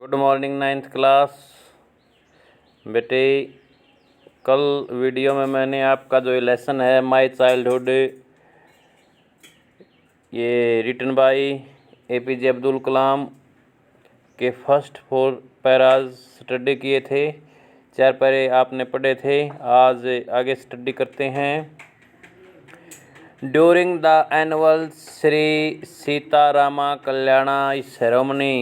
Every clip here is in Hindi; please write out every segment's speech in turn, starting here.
Good morning ninth class. बेटे, कल वीडियो में मैंने आपका जो लेसन है माय चाइल्डहुड, ये written by APJ Abdul Kalam के फर्स्ट 4 पैराज स्टडी किए थे। 4 पैरे आपने पढ़े थे। आज आगे स्टडी करते हैं। During the annual Shri Sitarama Kalyana ceremony,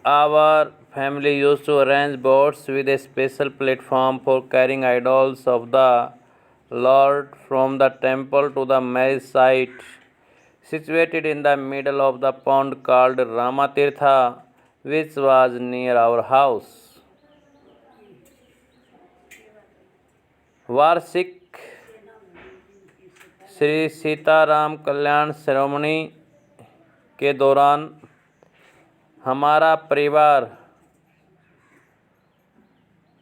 our family used to arrange boats with a special platform for carrying idols of the Lord from the temple to the marriage site, situated in the middle of the pond called Ramatirtha, which was near our house. वार्षिक श्री सीताराम कल्याण सेरेमनी के दौरान हमारा परिवार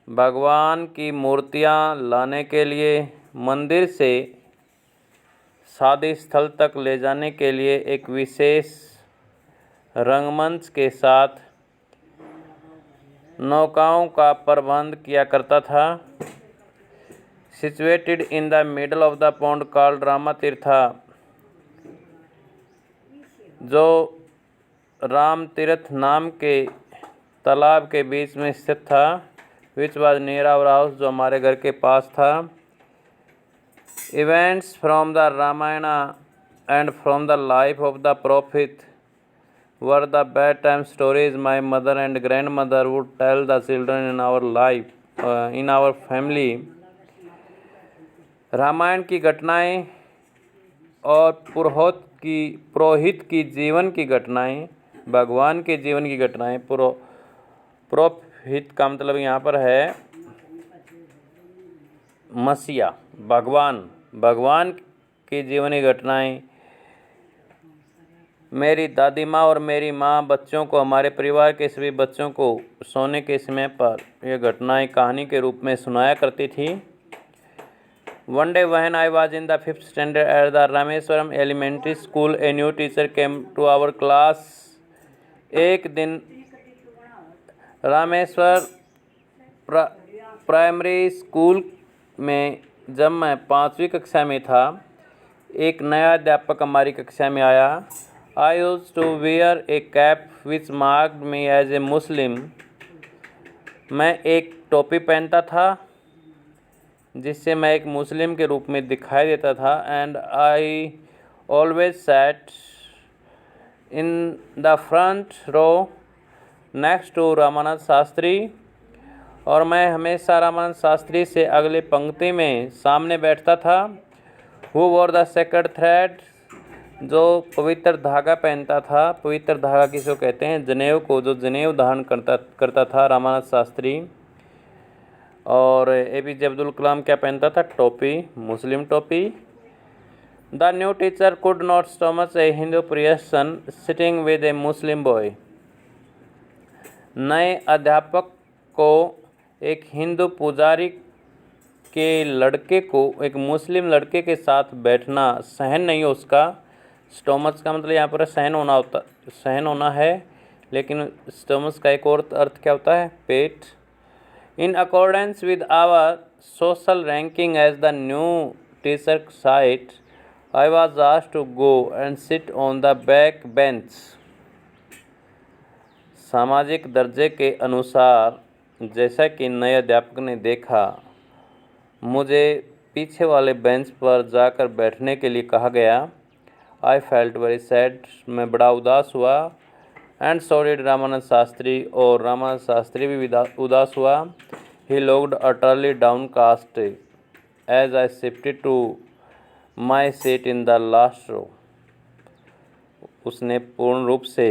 भगवान की मूर्तियां लाने के लिए मंदिर से शादी स्थल तक ले जाने के लिए एक विशेष रंगमंच के साथ नौकाओं का प्रबंध किया करता था। Situated in the middle of the pond called Ramatirtha, जो राम तीर्थ नाम के तालाब के बीच में स्थित था। Which was near our house, जो हमारे घर के पास था। Events from the Ramayana and from the life of the prophet were the bedtime stories my mother and grandmother would tell the children in our life in our family. Ramayana की घटनाएं और पुरोहित की जीवन की घटनाएं, भगवान के जीवन की घटनाएं, पुरोहित का मतलब यहाँ पर है मसीहा, भगवान की जीवन की घटनाएं, मेरी दादी माँ और मेरी माँ बच्चों को, हमारे परिवार के सभी बच्चों को सोने के समय पर यह घटनाएं कहानी के रूप में सुनाया करती थी। One day when I was in the 5th standard at the Rameswaram Elementary School, a new teacher came to our class. एक दिन रामेश्वर प्राइमरी स्कूल में जब मैं 5वीं कक्षा में था, एक नया अध्यापक हमारी कक्षा में आया। I used to wear a cap which marked me as a Muslim. मैं एक टोपी पहनता था जिससे मैं एक मुस्लिम के रूप में दिखाई देता था। And I always sat in the front row next to Ramanand Shastri, और मैं हमेशा रामानंद शास्त्री से अगले पंक्ति में सामने बैठता था। Who war the sacred thread, जो पवित्र धागा पहनता था। पवित्र धागा किसको कहते हैं? जनेऊ को, जो जनेऊ धारण करता था रामानंद शास्त्री। और APJ अब्दुल कलाम क्या पहनता था? टोपी, मुस्लिम टोपी। The new teacher could not stomach a Hindu priest's son sitting with a Muslim boy. नए अध्यापक को एक हिंदू पुजारी के लड़के को एक मुस्लिम लड़के के साथ बैठना सहन नहीं हो उसका। स्टोमच का मतलब यहाँ पर सहन होना है, लेकिन स्टोमच का एक और अर्थ क्या होता है? पेट। In accordance with our social ranking as the new teacher site, I was asked to go and sit on the back bench. सामाजिक दर्जे के अनुसार, जैसा कि नए अध्यापक ने देखा, मुझे पीछे वाले बेंच पर जाकर बैठने के लिए कहा गया। I felt very sad, मैं बड़ा उदास हुआ। And so did Ramanand Shastri, और रामानंद शास्त्री भी उदास हुआ। He looked utterly downcast as I shifted to my seat in the last row. उसने पूर्ण रूप से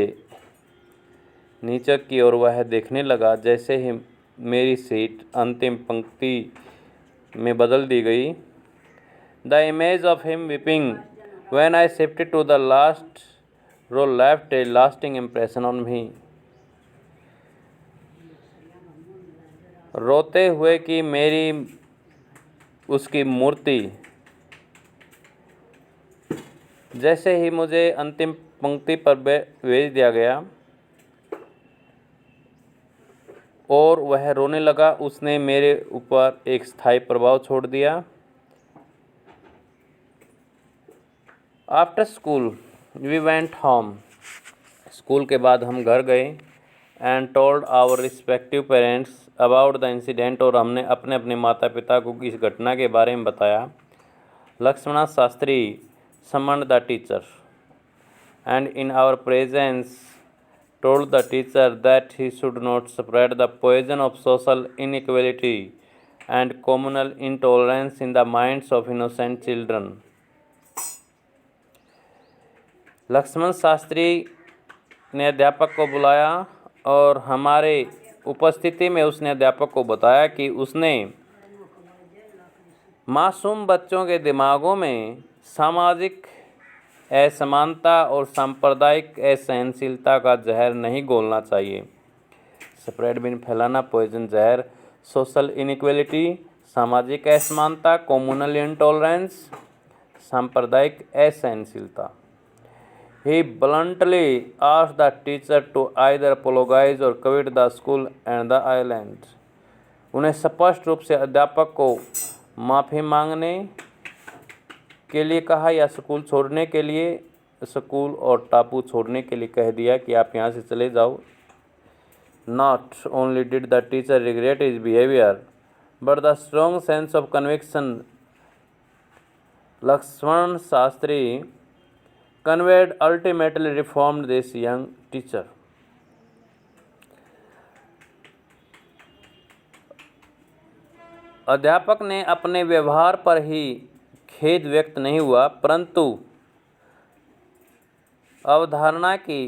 नीचे की ओर वह देखने लगा जैसे ही मेरी सीट अंतिम पंक्ति में बदल दी गई। The image of him weeping when I shifted to the last row left a lasting impression on me. रोते हुए कि मेरी उसकी मूर्ति, जैसे ही मुझे अंतिम पंक्ति पर भेज दिया गया, और वह रोने लगा। उसने मेरे ऊपर एक स्थायी प्रभाव छोड़ दिया। After school we went home. School के बाद हम घर गए। And told our respective parents about the incident, और हमने अपने अपने माता पिता को इस घटना के बारे में बताया। Lakshman Shastri summoned the teacher and in our presence told the teacher that he should not spread the poison of social inequality and communal intolerance in the minds of innocent children. Lakshman Shastri ने अध्यापक को बुलाया और हमारे उपस्थिति में उसने अध्यापक को बताया कि उसने मासूम बच्चों के दिमागों में सामाजिक असमानता और सांप्रदायिक असहनशीलता का जहर नहीं घोलना चाहिए। स्प्रेड बिन फैलाना, पॉइजन जहर, सोशल इनइक्वलिटी सामाजिक असमानता, कम्युनल इंटॉलरेंस सांप्रदायिक असहनशीलता। He bluntly asked the teacher to either apologize or quit the school and the island. उन्हें स्पष्ट रूप से अध्यापक को माफ़ी मांगने के लिए कहा या स्कूल छोड़ने के लिए, स्कूल और टापू छोड़ने के लिए कह दिया कि आप यहाँ से चले जाओ। Not only did the teacher regret his behavior, but the strong sense of conviction Lakshman Shastri conveyed ultimately reformed this young teacher. अध्यापक ने अपने व्यवहार पर ही खेद व्यक्त नहीं हुआ, परंतु अवधारणा की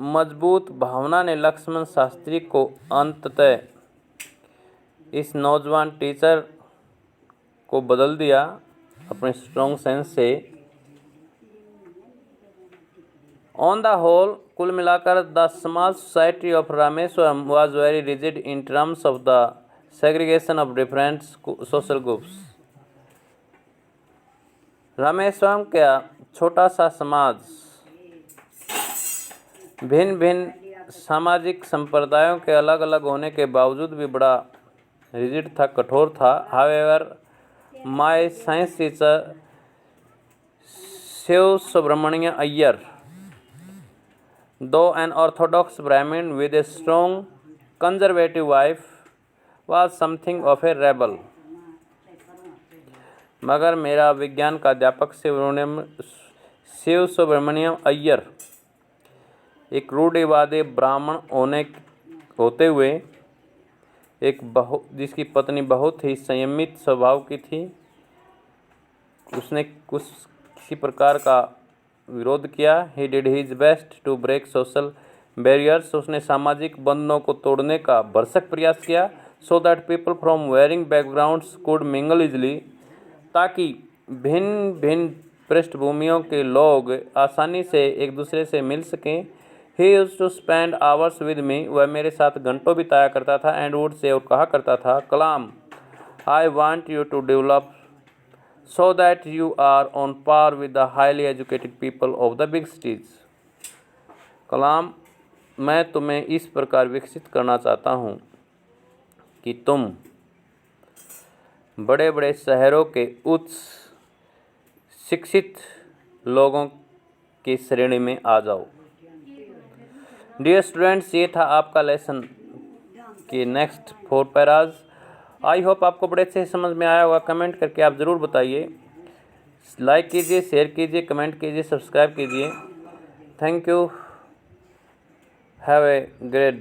मजबूत भावना ने लक्ष्मण शास्त्री को अंततः इस नौजवान टीचर को बदल दिया अपने स्ट्रॉन्ग सेंस से। ऑन द होल, कुल मिलाकर the small society of Rameswaram was very rigid in terms of the segregation of different social groups. Rameswaram का छोटा सा समाज भिन्न भिन्न सामाजिक संप्रदायों के अलग अलग होने के बावजूद भी बड़ा रिजिड था, कठोर था। However my science teacher Shiv Subramanya Iyer, though an orthodox Brahmin with a strong conservative wife, was something of a rebel. मगर मेरा विज्ञान का अध्यापक शिव सुब्रमण्यम अय्यर एक रूढ़िवादी ब्राह्मण होते हुए जिसकी पत्नी बहुत ही संयमित स्वभाव की थी, उसने किसी प्रकार का विरोध किया। He did his best to break social barriers, उसने सामाजिक बंधनों को तोड़ने का भरसक प्रयास किया। So that people from varying backgrounds could mingle easily, ताकि भिन्न भिन्न पृष्ठभूमियों के लोग आसानी से एक दूसरे से मिल सकें। He used to spend hours with me, वह मेरे साथ घंटों बिताया करता था। एंड वुड से, और कहा करता था, Kalam I want you to develop so that you are on par with the highly educated people of the big cities. कलाम, मैं तुम्हें इस प्रकार विकसित करना चाहता हूँ कि तुम बड़े बड़े शहरों के उच्च शिक्षित लोगों की श्रेणी में आ जाओ। डियर स्टूडेंट्स, ये था आपका लेसन के नेक्स्ट 4 पैराज। आई होप आपको बड़े अच्छे से समझ में आया होगा। कमेंट करके आप ज़रूर बताइए। लाइक कीजिए, शेयर कीजिए, कमेंट कीजिए, सब्सक्राइब कीजिए। Thank you. Have a great